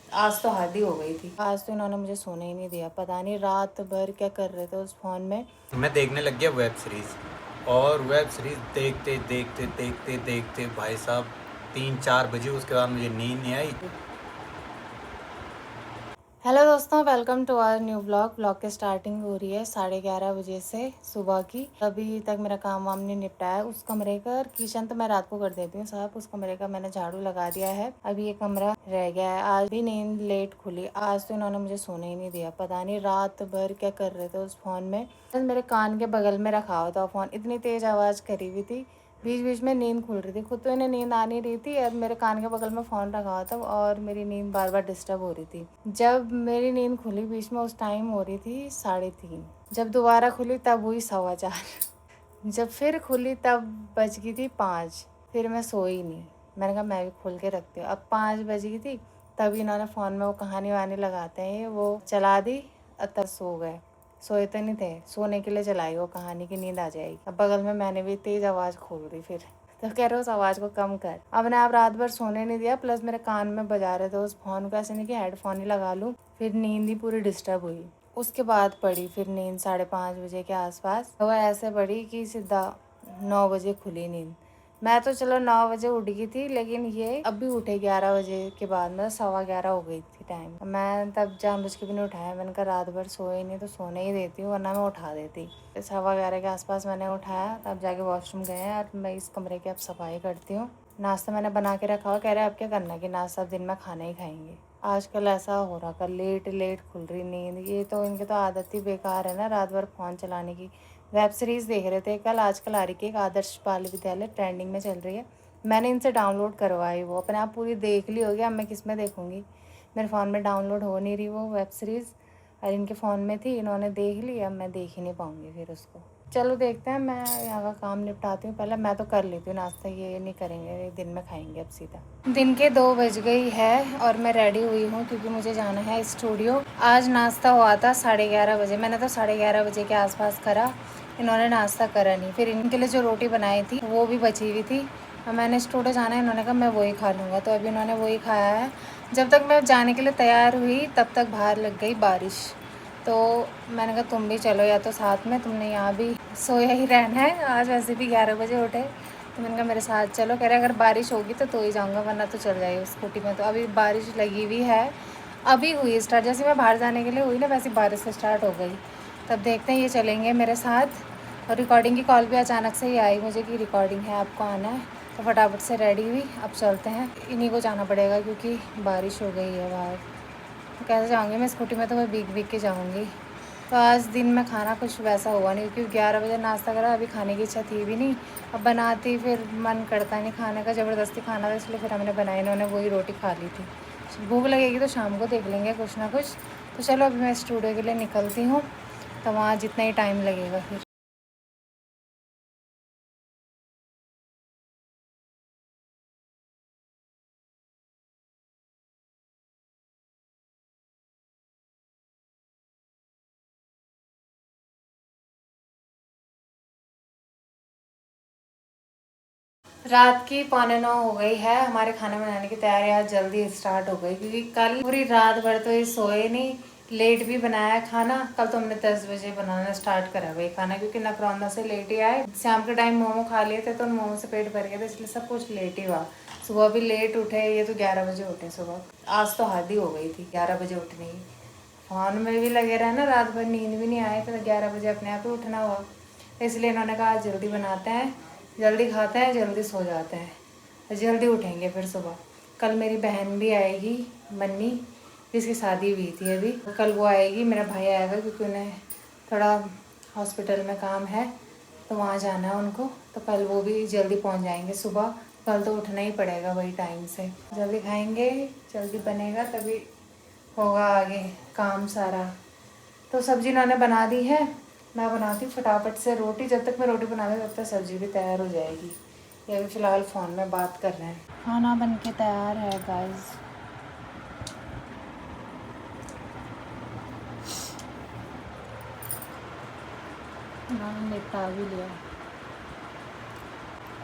आज तो हद ही हो गई थी। आज तो इन्होंने मुझे सोने ही नहीं दिया, पता नहीं रात भर क्या कर रहे थे उस फोन में। मैं देखने लग गया वेब सीरीज, और वेब सीरीज देखते देखते देखते देखते भाई साहब 3-4 बजे, उसके बाद मुझे नींद नहीं आई। हेलो दोस्तों, welcome to our new blog की स्टार्टिंग हो रही है 11:30 बजे से सुबह की। अभी तक मेरा काम वाम नहीं निपटाया। उस कमरे का किचन तो मैं रात को कर देती हूँ साहब, उस कमरे का मैंने झाड़ू लगा दिया है। अभी ये कमरा रह गया है। आज भी नींद लेट खुली। आज तो इन्होंने मुझे सोने ही नहीं दिया, पता नहीं रात भर क्या कर रहे थे उस फोन में। मेरे कान के बगल में रखा हुआ था फोन, इतनी तेज आवाज करी हुई थी, बीच बीच में नींद खुल रही थी। खुद तो इन्हें नींद आ नहीं रही थी, अब मेरे कान के बगल में फ़ोन रखा हुआ था और मेरी नींद बार बार डिस्टर्ब हो रही थी। जब मेरी नींद खुली बीच में, उस टाइम हो रही थी 3:30। जब दोबारा खुली तब हुई 4:15। जब फिर खुली तब बज गई थी 5। फिर मैं सोई नहीं, मैंने कहा मैं भी खोल के रखती हूँ। अब 5 बज गई थी, तब इन्होंने फ़ोन में वो कहानी वहानी लगाते हैं वो चला दी, तब सो गए। सोए तो नहीं थे, सोने के लिए चलाई वो कहानी की, नींद आ जाएगी। अब बगल में मैंने भी तेज आवाज़ खोल दी, फिर तो कह रहे उस आवाज़ को कम कर। अब ने आप रात भर सोने नहीं दिया, प्लस मेरे कान में बजा रहे थे उस फोन को, ऐसे नहीं कि हेडफोन ही लगा लूँ। फिर नींद ही पूरी डिस्टर्ब हुई। उसके बाद पड़ी फिर नींद 5:30 बजे के आसपास। तो ऐसे पड़ी कि सीधा 9 बजे खुली नींद। मैं तो चलो 9 बजे उठ गई थी, लेकिन ये अब भी उठे 11 बजे के बाद, मतलब 11:15 हो गई थी टाइम। मैं तब जानबूझ के भी नहीं उठाया, मैंने कहा रात भर सोए नहीं तो सोने ही देती हूँ, वरना मैं उठा देती। 11:15 के आसपास मैंने उठाया, तब जाके वॉशरूम गए हैं और मैं इस कमरे की अब सफाई करती हूँ। नाश्ता मैंने बना के रखा हुआ, कह रहे अब क्या करना है कि नाश्ता दिन में खाना ही खाएंगे। आजकल ऐसा हो रहा, कल लेट लेट खुल रही नींद। ये तो इनकी तो आदत ही बेकार है ना, रात भर फ़ोन चलाने की। वेब सीरीज़ देख रहे थे कल, आजकल आ रही कि एक आदर्श बाल विद्यालय ट्रेंडिंग में चल रही है। मैंने इनसे डाउनलोड करवाई, वो अपने आप पूरी देख ली होगी, अब मैं किस में देखूँगी। मेरे फ़ोन में डाउनलोड हो नहीं रही वो वेब सीरीज़, और इनके फ़ोन में थी, इन्होंने देख ली, अब मैं देख ही नहीं पाऊँगी फिर उसको। चलो देखते हैं, मैं यहाँ का काम निपटाती हूँ पहले। मैं तो कर लेती हूँ नाश्ता, ये नहीं करेंगे, दिन में खाएंगे अब सीधा। दिन के 2 बज गई है और मैं रेडी हुई हूँ क्योंकि मुझे जाना है स्टूडियो। आज नाश्ता हुआ था 11:30 बजे, मैंने तो 11:30 बजे के आसपास करा। इन्होंने नाश्ता करा नहीं, फिर इनके लिए जो रोटी बनाई थी वो भी बची हुई थी। और मैंने स्टूडियो जाना है, इन्होंने कहा मैं वही खा लूँगा, तो अभी इन्होंने वही खाया है। जब तक मैं जाने के लिए तैयार हुई तब तक बाहर लग गई बारिश। तो मैंने कहा तुम भी चलो या तो साथ में, तुमने यहाँ भी सोया ही रहना है। आज वैसे भी 11 बजे उठे, तो मैंने कहा मेरे साथ चलो। कह रहे अगर बारिश होगी तो ही जाऊँगा, वरना तो चल जाइए स्कूटी में। तो अभी बारिश लगी हुई है, अभी हुई स्टार्ट। जैसे मैं बाहर जाने के लिए हुई ना, वैसे बारिश स्टार्ट हो गई। तब देखते हैं, ये चलेंगे मेरे साथ। और रिकॉर्डिंग की कॉल भी अचानक से ही आई मुझे कि रिकॉर्डिंग है, आपको आना है। तो फटाफट से रेडी हुई, अब चलते हैं। इन्हीं को जाना पड़ेगा क्योंकि बारिश हो गई है बाहर। तो कैसे जाऊँगी मैं स्कूटी में, तो मैं भीग भीग के जाऊँगी। तो आज दिन में खाना कुछ वैसा हुआ नहीं क्योंकि 11 बजे नाश्ता करा, अभी खाने की इच्छा थी भी नहीं। अब बनाती फिर मन करता नहीं खाने का, ज़बरदस्ती खाना था, इसलिए फिर हमने बनाई, इन्होंने वही रोटी खा ली थी। भूख लगेगी तो शाम को देख लेंगे कुछ ना कुछ। तो चलो अभी मैं स्टूडियो के लिए निकलती हूँ, तो वहाँ जितना ही टाइम लगेगा फिर। रात की 8:45 हो गई है। हमारे खाना बनाने की तैयारी आज जल्दी स्टार्ट हो गई क्योंकि कल पूरी रात भर तो ये सोए नहीं, लेट भी बनाया खाना। कल तो हमने 10 बजे बनाना स्टार्ट करा वही खाना, क्योंकि नकरौंदा से लेट ही आए। शाम के टाइम मोमो खा लिए थे तो उन मोमो से पेट भर गया था, इसलिए सब कुछ लेट ही हुआ। सुबह भी लेट उठे, ये तो 11 बजे उठे सुबह। आज तो हद ही हो गई थी 11 बजे उठने की। फोन में भी लगे रहे ना, रात भर नींद भी नहीं आई, तो 11 बजे अपने आप ही उठना हुआ। इसलिए इन्होंने कहा आज जल्दी बनाते हैं, जल्दी खाते हैं, जल्दी सो जाते हैं, जल्दी उठेंगे फिर सुबह। कल मेरी बहन भी आएगी, मन्नी, जिसकी शादी हुई थी अभी, कल वो आएगी। मेरा भाई आएगा क्योंकि उन्हें थोड़ा हॉस्पिटल में काम है, तो वहाँ जाना है उनको। तो कल वो भी जल्दी पहुँच जाएंगे सुबह। कल तो उठना ही पड़ेगा वही टाइम से, जल्दी खाएंगे, जल्दी बनेगा, तभी होगा आगे काम सारा। तो सब्जी इन्होंने बना दी है, मैं बनाती हूँ फटाफट से रोटी। जब तक मैं रोटी बना दूँ तब तक सब्जी भी तैयार हो जाएगी। ये अभी फ़िलहाल फ़ोन में बात कर रहे हैं। खाना बन के तैयार है गाइस। इन्होंने निपटा भी लिया।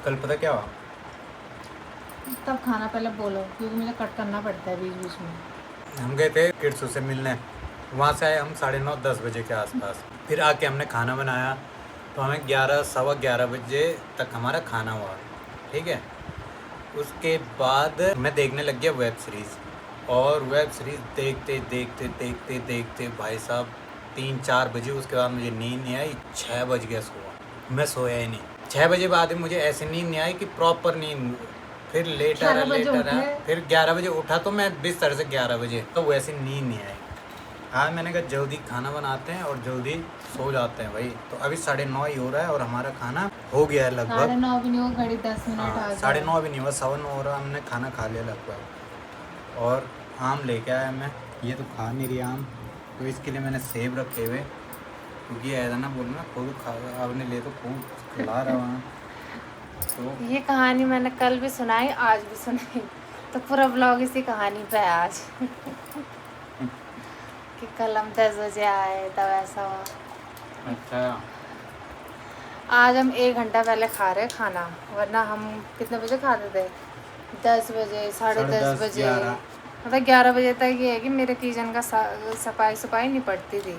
कल पता क्या हुआ? तब खाना पहले बोलो क्योंकि मुझे कट करना पड़ता है बीच बीच में। हम गए थे किड्सों से मिलने, वहाँ से आए हम 9:30-10 बजे के आसपास। फिर आके हमने खाना बनाया, तो हमें 11 सवा 11 बजे तक हमारा खाना हुआ, ठीक है। उसके बाद मैं देखने लग गया वेब सीरीज़, और वेब सीरीज़ देखते देखते देखते देखते भाई साहब 3-4 बजे, उसके बाद मुझे नींद नहीं आई, 6 बज गया सोआ, मैं सोया ही नहीं। 6 बजे बाद मुझे ऐसी नींद नहीं आई कि प्रॉपर नींद, फिर लेटर, फिर 11 बजे उठा, तो मैं बिस्तर से 11 बजे, तो वैसे नींद नहीं आई। हाँ, मैंने कहा जल्दी खाना बनाते हैं और जल्दी सो जाते हैं भाई। तो अभी 9:30 ही हो रहा है और हमारा खाना हो गया है लगभग। 9:30 भी नहीं हो, घड़ी 10 मिनट आ हाँ, गया। 9:30 भी नहीं हुआ, 9:15 हो रहा, हमने खाना खा लिया लगभग। और आम लेके आया मैं, ये तो खा नहीं रही आम, तो इसके लिए मैंने सेब रखे हुए, क्योंकि ऐसा ना बोलना खुद खा, आपने ले तो खूब खिला रहा वहाँ। तो ये कहानी मैंने कल भी सुनाई, आज भी सुनाई, तो पूरा ब्लॉग इसी कहानी पे है आज। कि कल हम 10 बजे आए तब ऐसा हुआ। अच्छा, आज हम 1 घंटा पहले खा रहे हैं खाना, वरना हम कितने बजे खाते थे? 10 बजे, 10:30 बजे, 11। मतलब 11 बजे तक। ये है कि मेरे किचन का सफाई निपटती थी।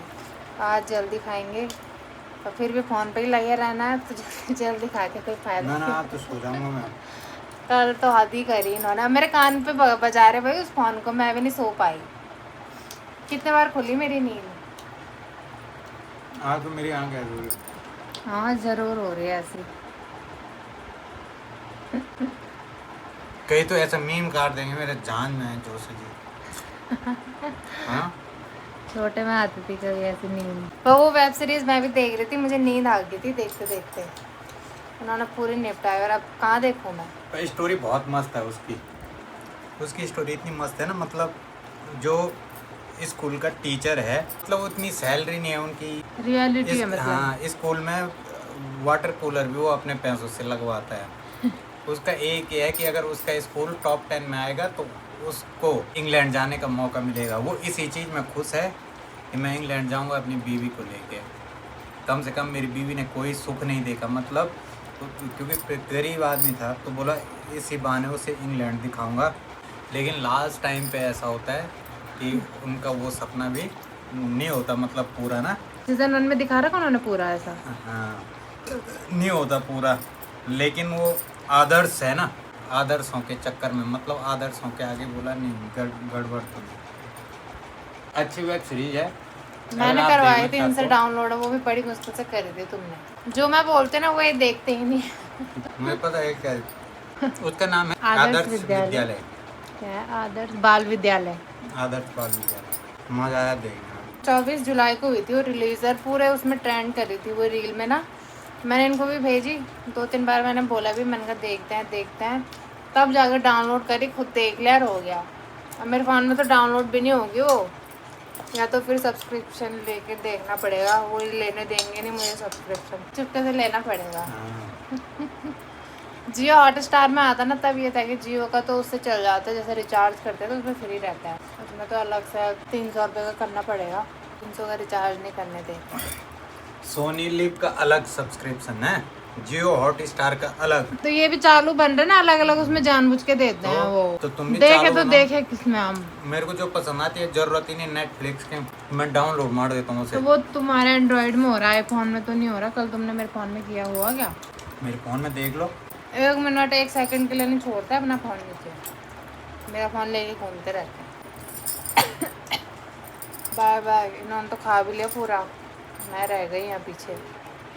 आज जल्दी खाएंगे, और फिर भी फ़ोन पे ही लगे रहना है, तो जल्दी जल्दी खा के कोई फायदा ना नहीं। आज तो सो जाऊँगा मैं। कल तो हद ही करी इन्होंने, मेरे कान पे बजा रहे भाई उस फ़ोन को, मैं भी नहीं सो पाई। कितने बार खुली मेरी नींद। आज तो मेरी आँख ऐसी हो रही। हाँ, ज़रूर हो रही है ऐसी। कहीं तो ऐसा मीम काट देंगे, मेरे जान में है जोश जी। हाँ, छोटे में आती थी कभी ऐसी नींद। पर वो वेब सीरीज़ मैं भी देख रही थी, मुझे नींद आ गई थी देखते देखते। उन्होंने पूरी निपटाई, और अब कहाँ देखूँ मैं। पर स्टोरी बहुत मस्त है उसकी। उसकी स्टोरी इतनी मस्त है ना, मतलब जो स्कूल का टीचर है, मतलब उतनी सैलरी नहीं है उनकी। रियलिटी है मतलब। हाँ, स्कूल में वाटर कूलर भी वो अपने पैसों से लगवाता है। उसका एक ये है कि अगर उसका स्कूल टॉप 10 में आएगा तो उसको इंग्लैंड जाने का मौका मिलेगा। वो इसी चीज़ में खुश है कि मैं इंग्लैंड जाऊंगा अपनी बीवी को लेके। कम से कम मेरी बीवी ने कोई सुख नहीं देखा, मतलब क्योंकि गरीब आदमी था, तो बोला इसी बहाने उसे इंग्लैंड दिखाऊंगा। लेकिन लास्ट टाइम पे ऐसा होता है कि उनका वो सपना भी नहीं होता, मतलब पूरा ना। सीजन 1 में दिखा रखा उन्होंने पूरा ऐसा। हाँ, नहीं होता पूरा, लेकिन वो आदर्श है ना, आदर्शों के चक्कर में, मतलब आदर्शों के आगे बोला नहीं, गड़बड़ तो नहीं। अच्छी वेब सीरीज है। मैंने करवाई थी इनसे डाउनलोड, वो भी बड़ी मुश्किल से करी थी तुमने। जो मैं बोलते ना वो ये देखते ही नहीं। मुझे पता है क्या उसका नाम है, आदर्श आदर्श विद्यालय। विद्यालय। क्या है? आदर्श बाल विद्यालय। आदर्श बाल विद्यालय, मजा आया देखना। 24 जुलाई को हुई थी वो रिलीज, और पूरे उसमें ट्रेंड करी थी वो रील में ना। मैंने इनको भी भेजी 2-3 बार, मैंने बोला भी, मैंने कहा देखते हैं, तब जाकर डाउनलोड करी, खुद देख लिया और हो गया। अब मेरे फ़ोन में तो डाउनलोड भी नहीं होगी वो, या तो फिर सब्सक्रिप्शन लेके देखना पड़ेगा। वो लेने देंगे नहीं मुझे सब्सक्रिप्शन, चुपके से लेना पड़ेगा। हाँ, जियो हॉटस्टार में आता ना, तब ये था कि जियो का तो उससे चल जाता है, जैसे रिचार्ज करते हैं तो उसमें फ्री रहता है। उसमें तो अलग से 300 रुपये का करना पड़ेगा, 300 का रिचार्ज नहीं करने देते। सोनी लिव का अलग सब्सक्रिप्शन है, जियो हॉटस्टार का अलग। तो ये भी चालू बन रहे ना अलग अलग, उसमें जानबूझ के देते हैं वो। तो तुम भी देखे चालू तो बनाओ। देखे किसमें हम। मेरे को जो पसंद आती है, जरूरत ही नहीं नेटफ्लिक्स के, मैं डाउनलोड मार देता हूँ उसे। तो वो तुम्हारे एंड्रॉइड में हो रहा है, आईफोन में तो नहीं हो रहा। कल तुमने मेरे फ़ोन में किया हुआ क्या? मेरे फोन में देख लो। 1 मिनट 1 सेकंड के लिए नहीं छोड़ता है अपना फ़ोन नीचे, मेरा फ़ोन लेके घूमते रहते हैं। Bye bye. इन्होंने तो खा भी लिया पूरा, मैं रह गई यहाँ पीछे।